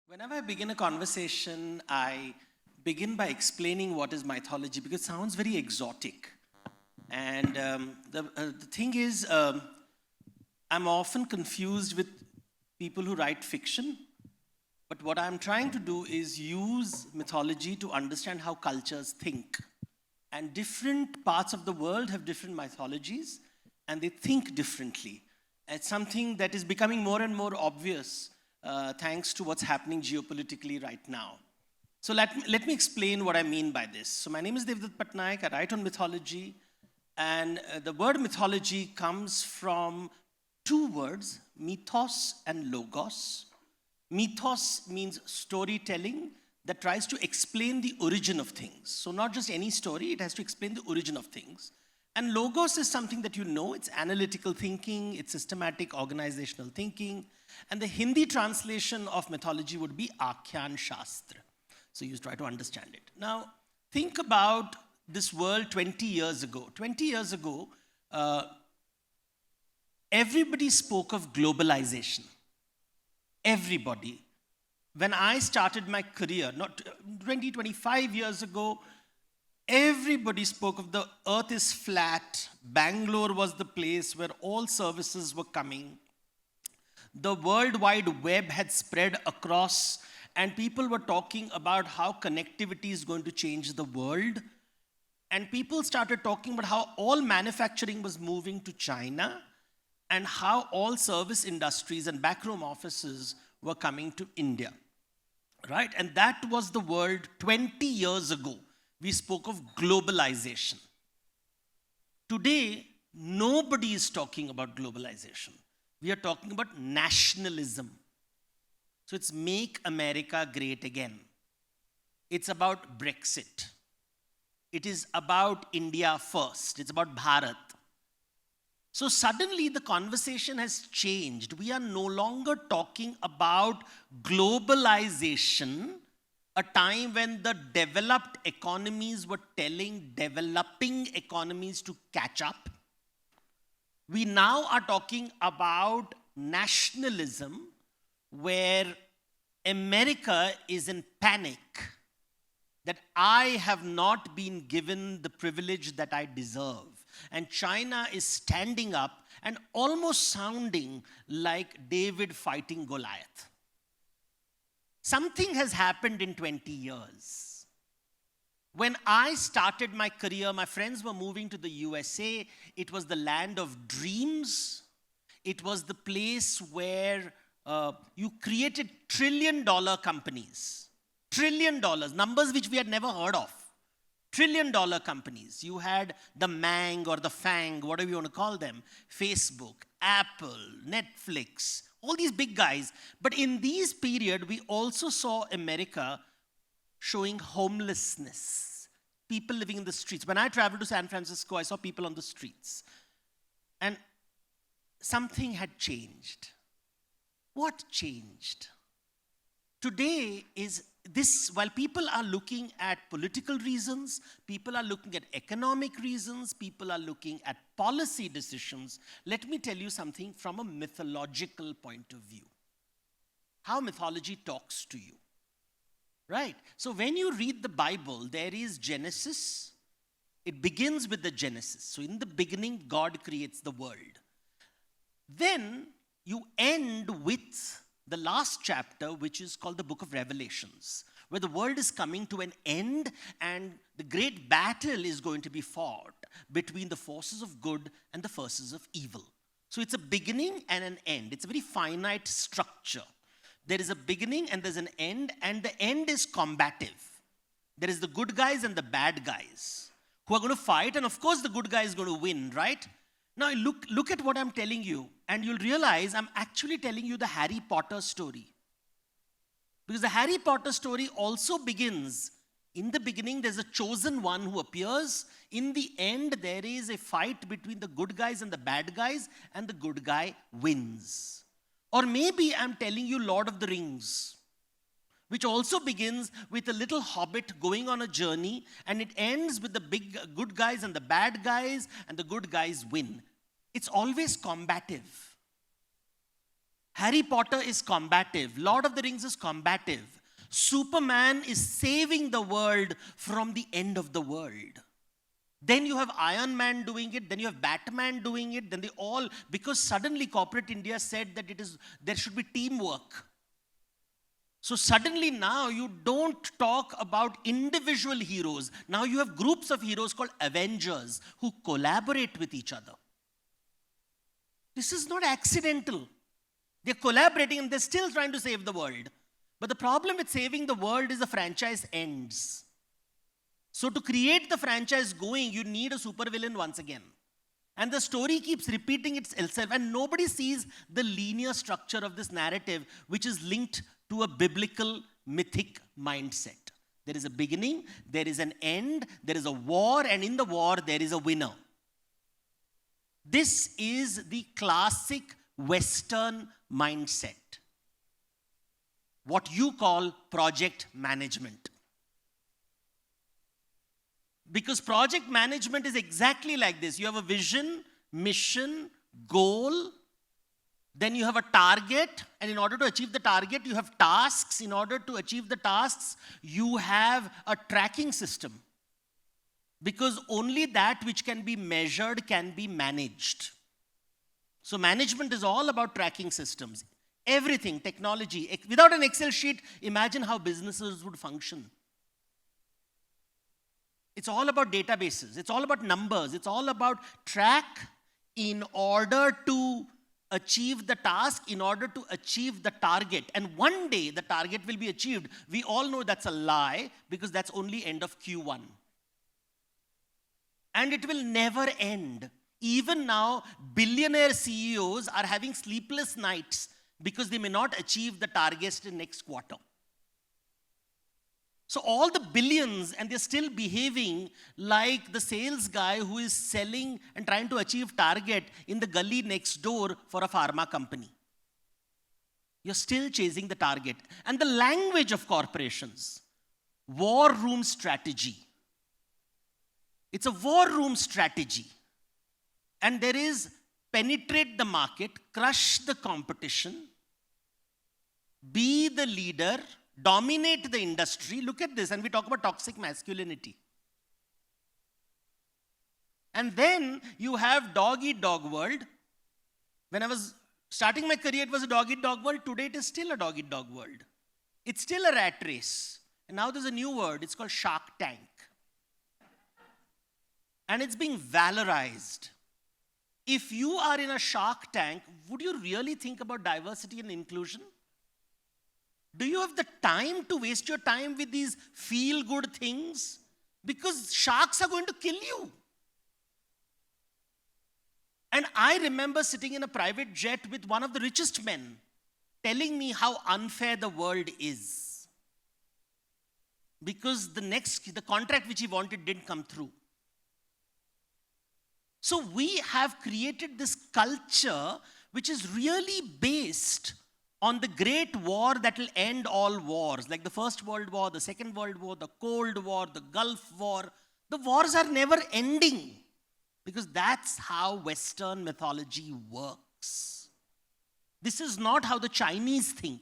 Whenever I begin a conversation, I begin by explaining what is mythology because it sounds very exotic. And the thing is, I'm often confused with people who write fiction. But what I'm trying to do is use mythology to understand how cultures think. And different parts of the world have different mythologies, and they think differently. It's something that is becoming more and more obvious thanks to what's happening geopolitically right now. So let me explain what I mean by this. So my name is Devdutt Pattanaik. I write on mythology. And the word mythology comes from two words, mythos and logos. Mythos means storytelling that tries to explain the origin of things. So not just any story, it has to explain the origin of things. And logos is something that you know, it's analytical thinking, it's systematic organizational thinking. And the Hindi translation of mythology would be Akhyan Shastra. So you try to understand it. Now, think about this world 20 years ago. 20 years ago, everybody spoke of globalization. Everybody. When I started my career, not 20, 25 years ago, everybody spoke of the earth is flat. Bangalore was the place where all services were coming. The World Wide Web had spread across, and people were talking about how connectivity is going to change the world. And people started talking about how all manufacturing was moving to China and how all service industries and backroom offices were coming to India, right? And that was the world 20 years ago. We spoke of globalization. Today, nobody is talking about globalization. We are talking about nationalism. So it's Make America Great Again. It's about Brexit. It is about India first. It's about Bharat. So suddenly the conversation has changed. We are no longer talking about globalization, a time when the developed economies were telling developing economies to catch up. We now are talking about nationalism, where America is in panic that I have not been given the privilege that I deserve. And China is standing up and almost sounding like David fighting Goliath. Something has happened in 20 years. When I started my career, my friends were moving to the USA. It was the land of dreams. It was the place where you created trillion-dollar companies. $1 trillion, numbers which we had never heard of. $1 trillion companies. You had the Mang or the Fang, whatever you want to call them, Facebook, Apple, Netflix, all these big guys. But in these period, we also saw America showing homelessness, people living in the streets. When I traveled to San Francisco, I saw people on the streets. And something had changed. What changed? Today is this, while people are looking at political reasons, people are looking at economic reasons, people are looking at policy decisions, let me tell you something from a mythological point of view. How mythology talks to you, right? So when you read the Bible, there is Genesis. It begins with the Genesis. So in the beginning, God creates the world. Then you end with the last chapter, which is called the book of Revelations, where the world is coming to an end and the great battle is going to be fought between the forces of good and the forces of evil. So it's a beginning and an end. It's a very finite structure. There is a beginning and there's an end, and the end is combative. There is the good guys and the bad guys who are going to fight, and of course the good guy is going to win, right? Now look at what I'm telling you, and you'll realize I'm actually telling you the Harry Potter story. Because the Harry Potter story also begins, in the beginning there's a chosen one who appears. In the end there is a fight between the good guys and the bad guys, and the good guy wins. Or maybe I'm telling you Lord of the Rings, which also begins with a little hobbit going on a journey, and it ends with the big good guys and the bad guys, and the good guys win. It's always combative. Harry Potter is combative. Lord of the Rings is combative. Superman is saving the world from the end of the world. Then you have Iron Man doing it, then you have Batman doing it, then they all, because suddenly corporate India said that there should be teamwork. So suddenly now you don't talk about individual heroes. Now you have groups of heroes called Avengers who collaborate with each other. This is not accidental. They're collaborating and they're still trying to save the world. But the problem with saving the world is the franchise ends. So to create the franchise going, you need a supervillain once again. And the story keeps repeating itself, and nobody sees the linear structure of this narrative, which is linked to a biblical, mythic mindset. There is a beginning, there is an end, there is a war, and in the war, there is a winner. This is the classic Western mindset. What you call project management. Because project management is exactly like this. You have a vision, mission, goal, then you have a target, and in order to achieve the target, you have tasks. In order to achieve the tasks, you have a tracking system. Because only that which can be measured can be managed. So management is all about tracking systems. Everything, technology. Without an Excel sheet, imagine how businesses would function. It's all about databases. It's all about numbers. It's all about track in order to achieve the task, in order to achieve the target. And one day the target will be achieved. We all know that's a lie because that's only end of Q1. And it will never end. Even now, billionaire CEOs are having sleepless nights because they may not achieve the targets in next quarter. So all the billions, and they're still behaving like the sales guy who is selling and trying to achieve target in the gully next door for a pharma company. You're still chasing the target. And the language of corporations, war room strategy. It's a war room strategy. And there is penetrate the market, crush the competition, be the leader, dominate the industry. Look at this, and we talk about toxic masculinity. And then you have dog-eat-dog world. When I was starting my career, it was a dog-eat-dog world. Today, it is still a dog-eat-dog world. It's still a rat race. And now there's a new word. It's called Shark Tank. And it's being valorized. If you are in a Shark Tank, would you really think about diversity and inclusion? Do you have the time to waste your time with these feel-good things? Because sharks are going to kill you. And I remember sitting in a private jet with one of the richest men telling me how unfair the world is. Because the contract which he wanted didn't come through. So we have created this culture which is really based on the great war that will end all wars, like the First World War, the Second World War, the Cold War, the Gulf War. The wars are never ending because that's how Western mythology works. This is not how the Chinese think.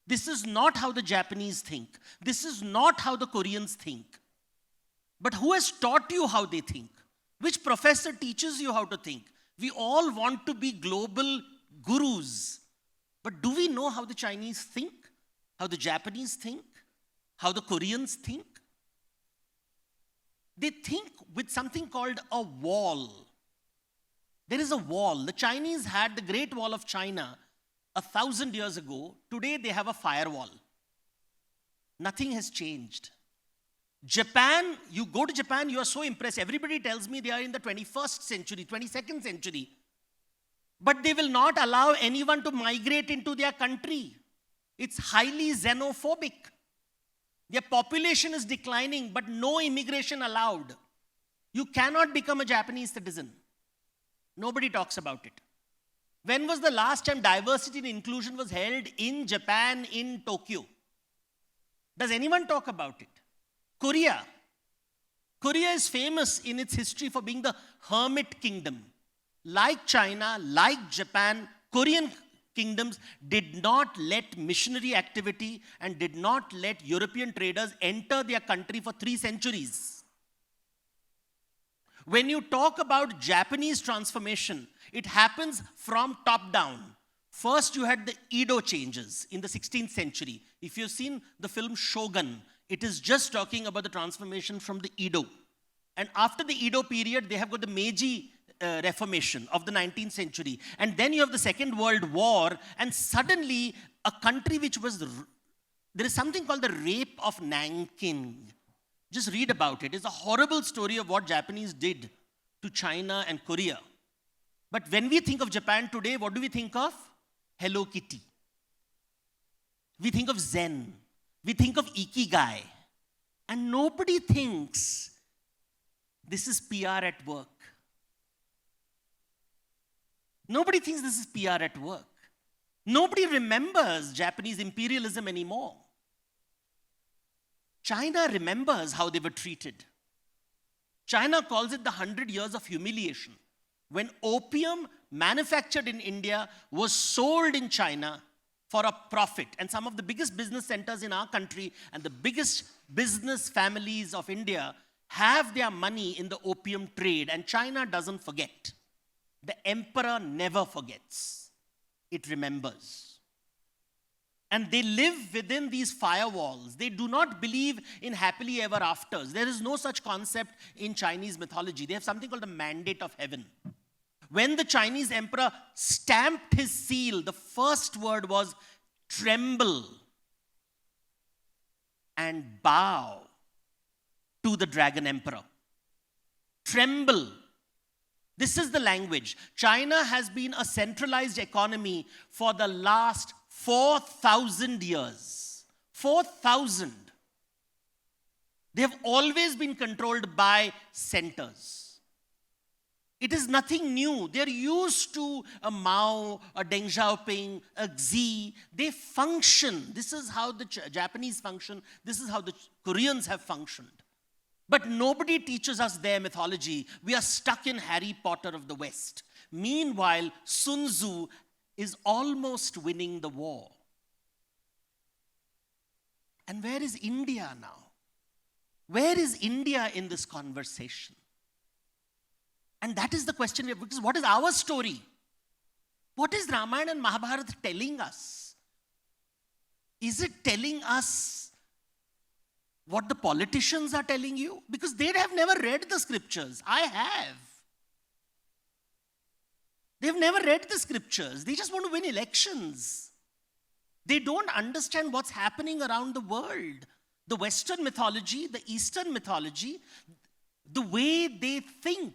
This is not how the Japanese think. This is not how the Koreans think. But who has taught you how they think? Which professor teaches you how to think? We all want to be global gurus. But do we know how the Chinese think? How the Japanese think? How the Koreans think? They think with something called a wall. There is a wall. The Chinese had the Great Wall of China 1,000 years ago. Today they have a firewall. Nothing has changed. Japan, you go to Japan, you are so impressed. Everybody tells me they are in the 21st century, 22nd century. But they will not allow anyone to migrate into their country. It's highly xenophobic. Their population is declining, but no immigration allowed. You cannot become a Japanese citizen. Nobody talks about it. When was the last time diversity and inclusion was held in Japan, in Tokyo? Does anyone talk about it? Korea. Korea is famous in its history for being the hermit kingdom. Like China, like Japan, Korean kingdoms did not let missionary activity and did not let European traders enter their country for 3 centuries. When you talk about Japanese transformation, it happens from top down. First, you had the Edo changes in the 16th century. If you've seen the film Shogun, it is just talking about the transformation from the Edo. And after the Edo period, they have got the Meiji Reformation of the 19th century. And then you have the Second World War, and suddenly a country which was, there is something called the rape of Nanking. Just read about it. It's a horrible story of what Japanese did to China and Korea. But when we think of Japan today, what do we think of? Hello Kitty. We think of Zen. We think of Ikigai. And nobody thinks this is PR at work. Nobody thinks this is PR at work. Nobody remembers Japanese imperialism anymore. China remembers how they were treated. China calls it the 100 years of humiliation. When opium manufactured in India was sold in China for a profit. And some of the biggest business centers in our country and the biggest business families of India have their money in the opium trade. And China doesn't forget. The emperor never forgets. It remembers. And they live within these firewalls. They do not believe in happily ever afters. There is no such concept in Chinese mythology. They have something called the mandate of heaven. When the Chinese emperor stamped his seal, the first word was tremble and bow to the dragon emperor. Tremble. This is the language. China has been a centralized economy for the last 4,000 years. 4,000. They have always been controlled by centers. It is nothing new. They're used to a Mao, a Deng Xiaoping, a Xi. They function. This is how the Japanese function. This is how the Koreans have functioned. But nobody teaches us their mythology. We are stuck in Harry Potter of the West. Meanwhile, Sun Tzu is almost winning the war. And where is India now? Where is India in this conversation? And that is the question, because what is our story? What is Ramayana and Mahabharata telling us? Is it telling us what the politicians are telling you? Because they have never read the scriptures. I have. They've never read the scriptures. They just want to win elections. They don't understand what's happening around the world. The Western mythology, the Eastern mythology, the way they think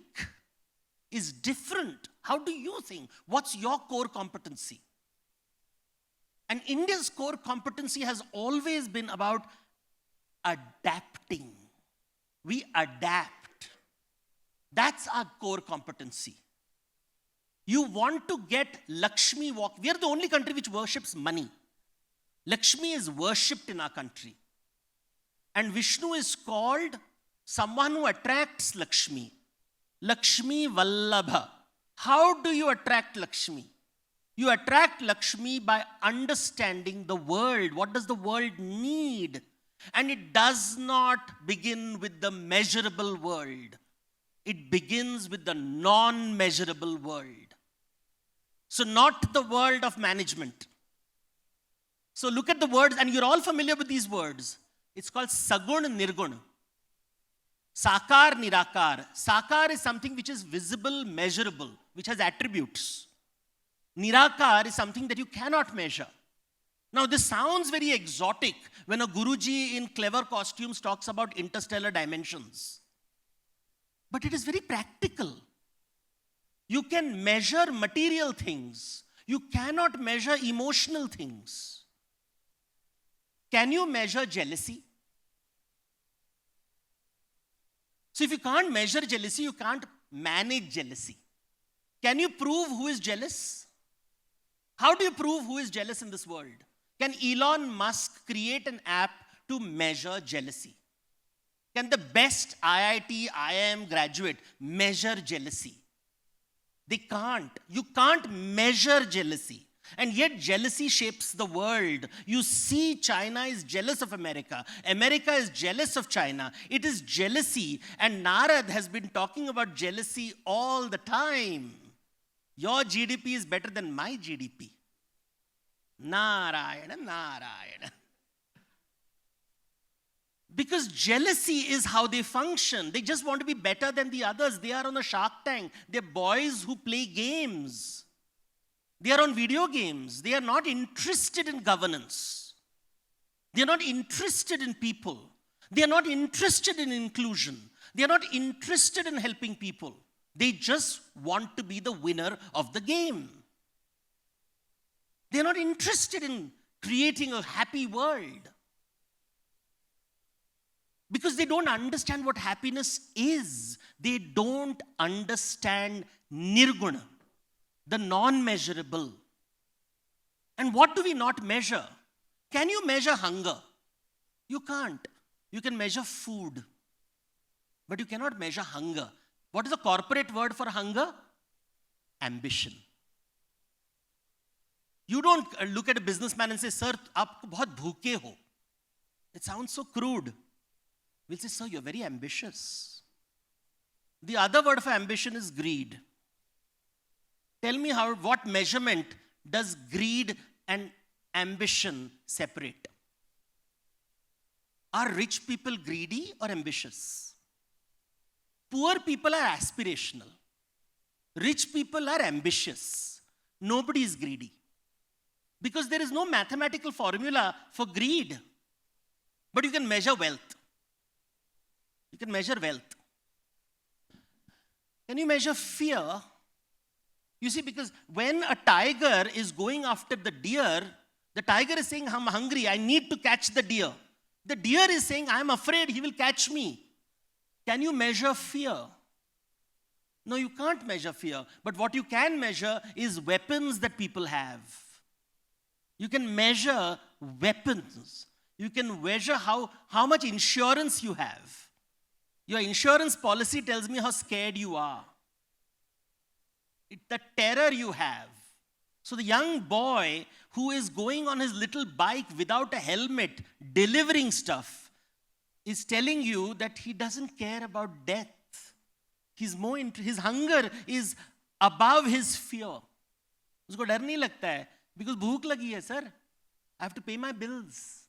is different. How do you think? What's your core competency? And India's core competency has always been about adapting. We adapt. That's our core competency. You want to get Lakshmi walk. We are the only country which worships money. Lakshmi is worshipped in our country. And Vishnu is called someone who attracts Lakshmi. Lakshmi Vallabha. How do you attract Lakshmi? You attract Lakshmi by understanding the world. What does the world need? And it does not begin with the measurable world. It begins with the non-measurable world. So not the world of management. So look at the words, and you're all familiar with these words. It's called Sagun Nirgun. Sakar Nirakar. Sakar is something which is visible, measurable, which has attributes. Nirakar is something that you cannot measure. Now this sounds very exotic when a Guruji in clever costumes talks about interstellar dimensions. But it is very practical. You can measure material things. You cannot measure emotional things. Can you measure jealousy? So if you can't measure jealousy, you can't manage jealousy. Can you prove who is jealous? How do you prove who is jealous in this world? Can Elon Musk create an app to measure jealousy? Can the best IIT, IIM graduate measure jealousy? They can't. You can't measure jealousy. And yet jealousy shapes the world. You see, China is jealous of America. America is jealous of China. It is jealousy. And Narad has been talking about jealousy all the time. Your GDP is better than my GDP. Narayana, Narayana. Because jealousy is how they function. They just want to be better than the others. They are on a Shark Tank. They're boys who play games. They are on video games. They are not interested in governance. They are not interested in people. They are not interested in inclusion. They are not interested in helping people. They just want to be the winner of the game. They are not interested in creating a happy world. Because they don't understand what happiness is. They don't understand nirguna, the non-measurable. And what do we not measure? Can you measure hunger? You can't. You can measure food, but you cannot measure hunger. What is the corporate word for hunger? Ambition. You don't look at a businessman and say, "Sir, aap bahut bhuke ho." It sounds so crude. We'll say, "Sir, you're very ambitious." The other word for ambition is greed. Tell me what measurement does greed and ambition separate? Are rich people greedy or ambitious? Poor people are aspirational. Rich people are ambitious. Nobody is greedy. Because there is no mathematical formula for greed. But you can measure wealth. You can measure wealth. Can you measure fear? You see, because when a tiger is going after the deer, the tiger is saying, "I'm hungry, I need to catch the deer." The deer is saying, "I'm afraid he will catch me." Can you measure fear? No, you can't measure fear. But what you can measure is weapons that people have. You can measure weapons. You can measure how much insurance you have. Your insurance policy tells me how scared you are. The terror you have. So the young boy who is going on his little bike without a helmet, delivering stuff, is telling you that he doesn't care about death. His hunger is above his fear. उसको डर नहीं लगता है, because भूख लगी है, sir. I have to pay my bills.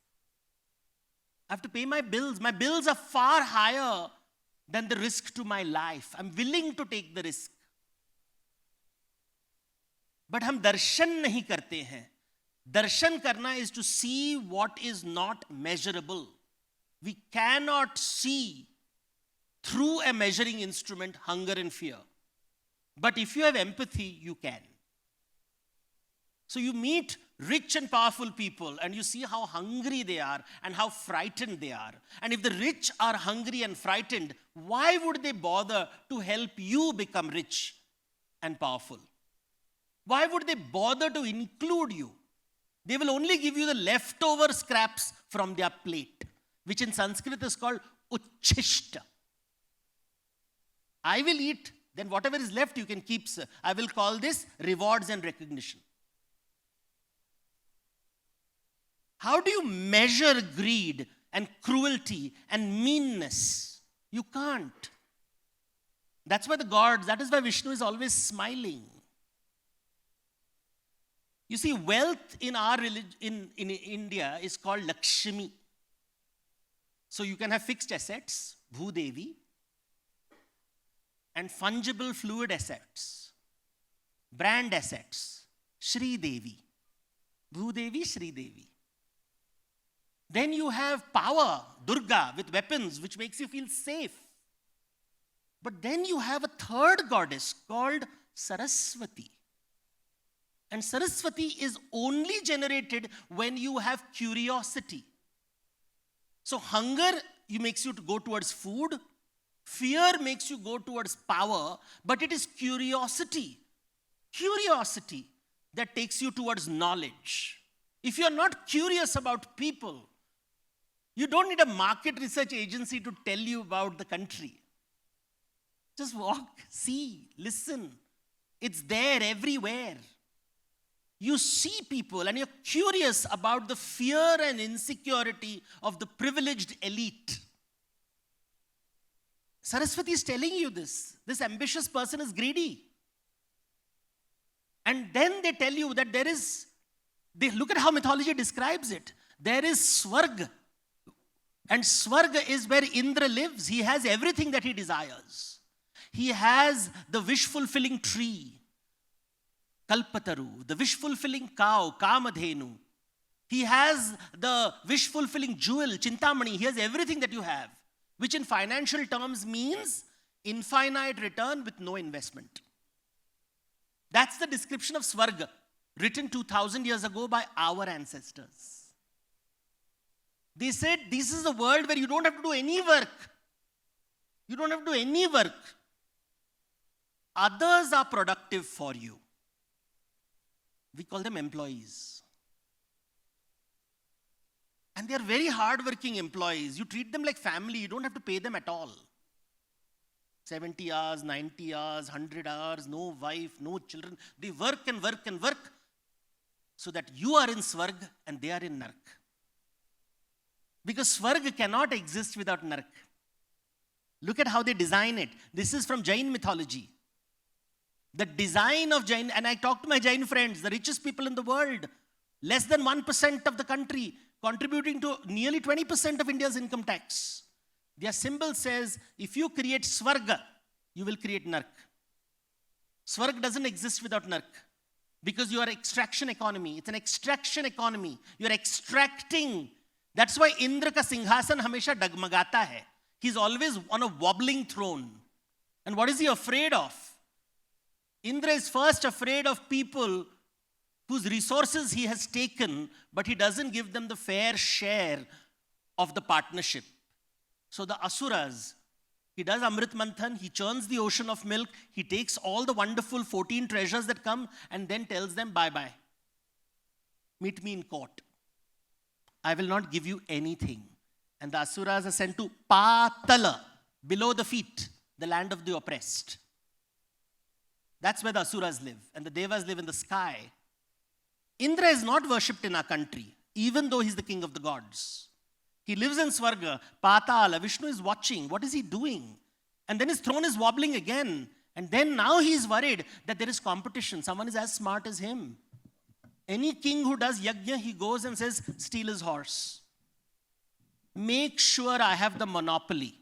I have to pay my bills. My bills are far higher than the risk to my life. I'm willing to take the risk. But हम दर्शन नहीं करते हैं. Darshan karna is to see what is not measurable. We cannot see through a measuring instrument hunger and fear. But if you have empathy, you can. So you meet rich and powerful people and you see how hungry they are and how frightened they are. And if the rich are hungry and frightened, why would they bother to help you become rich and powerful? Why would they bother to include you? They will only give you the leftover scraps from their plate, which in Sanskrit is called uchishta. I will eat, then whatever is left you can keep, sir. I will call this rewards and recognition. How do you measure greed and cruelty and meanness? You can't. That's why that is why Vishnu is always smiling. You see, wealth in our religion, in India, is called Lakshmi. So you can have fixed assets, Bhudevi, and fungible fluid assets, brand assets, Shri Devi, Bhudevi, Shri Devi. Then you have power, Durga, with weapons, which makes you feel safe. But then you have a third goddess called Saraswati. And Saraswati is only generated when you have curiosity. So hunger makes you to go towards food. Fear makes you go towards power. But it is curiosity that takes you towards knowledge. If you are not curious about people, you don't need a market research agency to tell you about the country. Just walk, see, listen. It's there everywhere. you see people and you're curious about the fear and insecurity of the privileged elite. Saraswati is telling you this. This ambitious person is greedy. And then they tell you that they look at how mythology describes it. There is Swarg. And Swarg is where Indra lives. He has everything that he desires. He has the wish-fulfilling tree, Kalpataru, the wish-fulfilling cow, Kamadhenu. He has the wish-fulfilling jewel, Chintamani. He has everything that you have, which in financial terms means infinite return with no investment. That's the description of Swarga, written 2000 years ago by our ancestors. They said, this is a world where you don't have to do any work. You don't have to do any work. Others are productive for you. We call them employees. And they are very hardworking employees. You treat them like family. You don't have to pay them at all. 70 hours, 90 hours, 100 hours, no wife, no children. They work and work and work so that you are in Swarg and they are in Nark. Because Swarg cannot exist without Nark. Look at how they design it. This is from Jain mythology. The design of Jain, and I talk to my Jain friends, the richest people in the world, less than 1% of the country, contributing to nearly 20% of India's income tax. Their symbol says, if you create Swarga, you will create Nark. Swarg doesn't exist without Nark. Because you are extraction economy. It's an extraction economy. You're extracting. That's why Indra ka Singhasan hamesha dagmagata hai. He's always on a wobbling throne. And what is he afraid of? Indra is first afraid of people whose resources he has taken, but he doesn't give them the fair share of the partnership. So the Asuras, he does Amrit Manthan, he churns the ocean of milk, he takes all the wonderful 14 treasures that come and then tells them, bye-bye. Meet me in court. I will not give you anything. And the Asuras are sent to Patala, below the feet, the land of the oppressed. That's where the Asuras live. And the Devas live in the sky. Indra is not worshipped in our country, even though he's the king of the gods. He lives in Swarga, Patala. Vishnu is watching. What is he doing? And then his throne is wobbling again. And then now he is worried that there is competition. Someone is as smart as him. Any king who does yajna, he goes and says, steal his horse. Make sure I have the monopoly.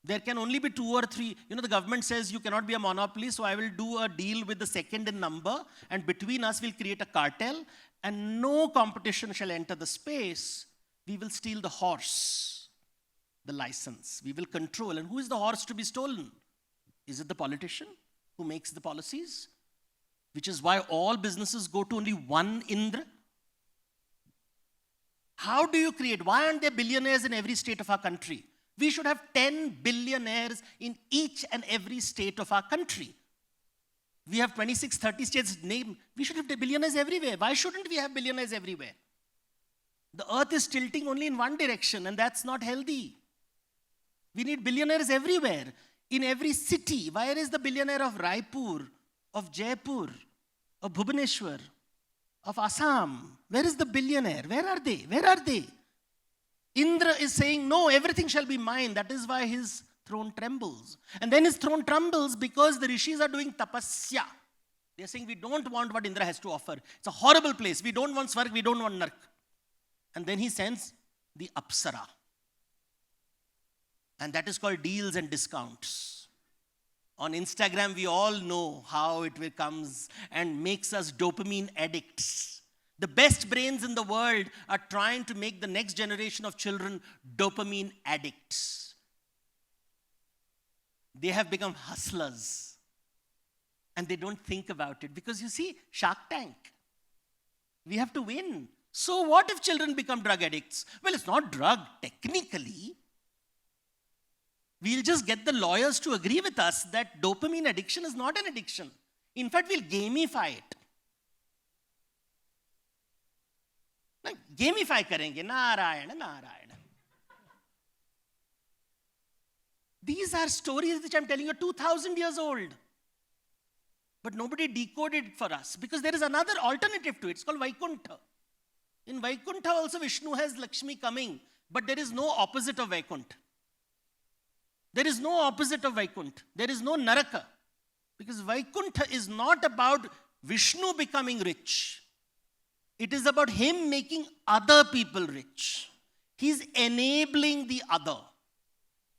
There can only be 2 or 3. The government says you cannot be a monopoly, so I will do a deal with the second in number, and between us we'll create a cartel, and no competition shall enter the space. We will steal the horse, the license. We will control. And who is the horse to be stolen? Is it the politician who makes the policies? Which is why all businesses go to only one Indra. How do you create? Why aren't there billionaires in every state of our country? We should have 10 billionaires in each and every state of our country. We have 26, 30 states named. We should have billionaires everywhere. Why shouldn't we have billionaires everywhere? The earth is tilting only in one direction, and that's not healthy. We need billionaires everywhere. In every city. Where is the billionaire of Raipur, of Jaipur, of Bhubaneswar, of Assam? Where is the billionaire? Where are they? Where are they? Indra is saying, no, everything shall be mine. That is why his throne trembles. And then his throne trembles because the rishis are doing tapasya. They are saying, we don't want what Indra has to offer. It's a horrible place. We don't want Swarg, we don't want Nark. And then he sends the Apsara. And that is called deals and discounts. On Instagram, we all know how it comes and makes us dopamine addicts. The best brains in the world are trying to make the next generation of children dopamine addicts. They have become hustlers. And they don't think about it. Because you see, Shark Tank. We have to win. So what if children become drug addicts? Well, it's not drug technically. We'll just get the lawyers to agree with us that dopamine addiction is not an addiction. In fact, we'll gamify it. Gamify karenge, Narayana, Narayana. These are stories which I'm telling you are 2,000 years old. But nobody decoded it for us because there is another alternative to it. It's called Vaikuntha. In Vaikuntha also Vishnu has Lakshmi coming, but there is no opposite of Vaikuntha. There is no opposite of Vaikuntha. There is no Naraka. Because Vaikuntha is not about Vishnu becoming rich. It is about him making other people rich. He's enabling the other.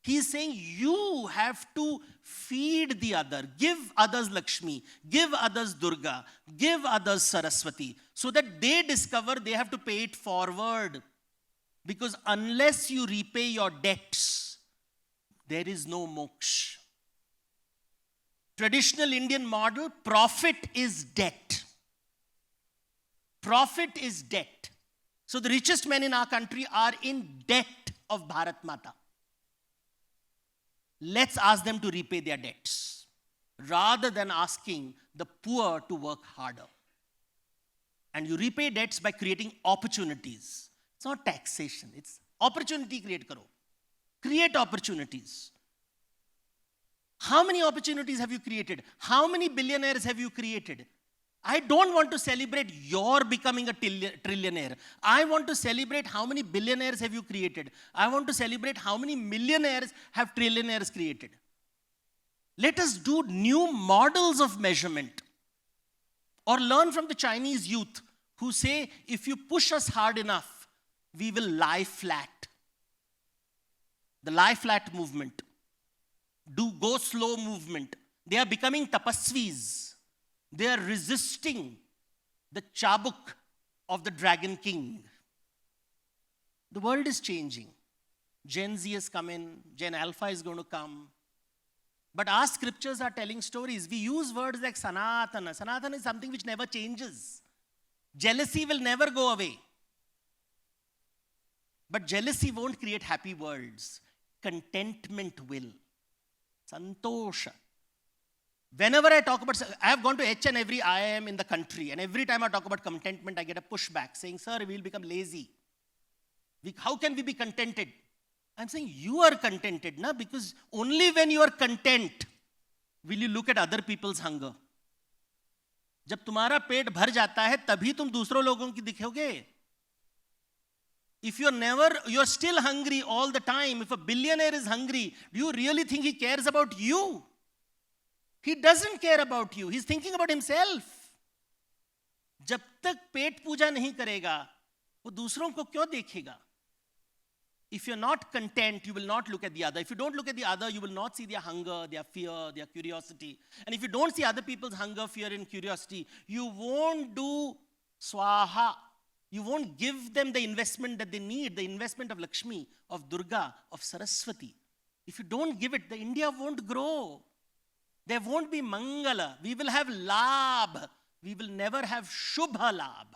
He's saying you have to feed the other. Give others Lakshmi. Give others Durga. Give others Saraswati. So that they discover they have to pay it forward. Because unless you repay your debts, there is no moksha. Traditional Indian model, profit is debt. Profit is debt. So the richest men in our country are in debt of Bharat Mata. Let's ask them to repay their debts, rather than asking the poor to work harder. And you repay debts by creating opportunities. It's not taxation, it's opportunity create karo. Create opportunities. How many opportunities have you created? How many billionaires have you created? I don't want to celebrate your becoming a trillionaire. I want to celebrate how many billionaires have you created. I want to celebrate how many millionaires have trillionaires created. Let us do new models of measurement. Or learn from the Chinese youth who say, if you push us hard enough, we will lie flat. The lie flat movement. Do go slow movement. They are becoming tapasvis. They are resisting the chabuk of the Dragon King. The world is changing. Gen Z has come in. Gen Alpha is going to come. But our scriptures are telling stories. We use words like Sanatana. Sanatana is something which never changes. Jealousy will never go away. But jealousy won't create happy worlds. Contentment will. Santosha. Whenever I talk about, I have gone to each and every IIM in the country, and every time I talk about contentment, I get a pushback saying, sir, we will become lazy. How can we be contented? I'm saying you are contented, na? Because only when you are content will you look at other people's hunger. जब तुम्हारा पेट भर जाता है, तभी तुम दूसरों लोगों की दिखोगे. If you're still hungry all the time, if a billionaire is hungry, do you really think he cares about you? He doesn't care about you. He's thinking about himself. जब तक पेट पूजा नहीं करेगा, वो दूसरों को क्यों देखेगा? If you're not content, you will not look at the other. If you don't look at the other, you will not see their hunger, their fear, their curiosity. And if you don't see other people's hunger, fear, and curiosity, you won't do swaha. You won't give them the investment that they need, the investment of Lakshmi, of Durga, of Saraswati. If you don't give it, the India won't grow. There won't be Mangala. We will have Labh. We will never have Shubha Labh.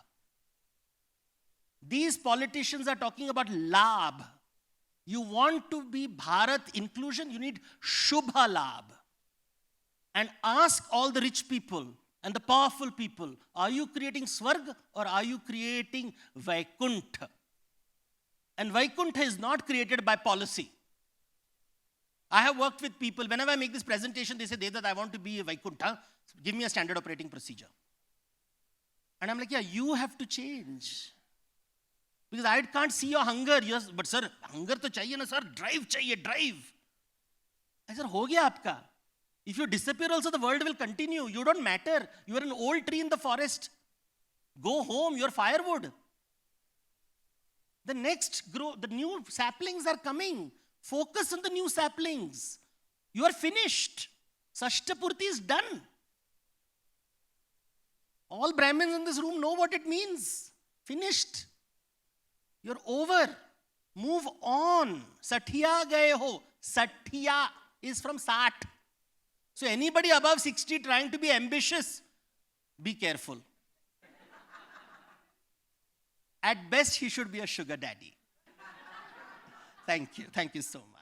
These politicians are talking about Labh. You want to be Bharat inclusion, you need Shubha Labh. And ask all the rich people and the powerful people, are you creating Swarga or are you creating Vaikuntha? And Vaikuntha is not created by policy. I have worked with people, whenever I make this presentation, they say, Devdutt, I want to be a Vaikuntha, give me a standard operating procedure. And I'm like, yeah, you have to change. Because I can't see your hunger. Yes, but sir, hunger to chahiye na sir, drive chahiye, drive. I said, ho gaya aapka. If you disappear also, the world will continue. You don't matter. You are an old tree in the forest. Go home, you're firewood. The new saplings are coming. Focus on the new saplings. You are finished. Sashtapurti is done. All Brahmins in this room know what it means. Finished. You're over. Move on. Satya gaye ho. Satya is from Sat. So anybody above 60 trying to be ambitious, be careful. At best, he should be a sugar daddy. Thank you. Thank you so much.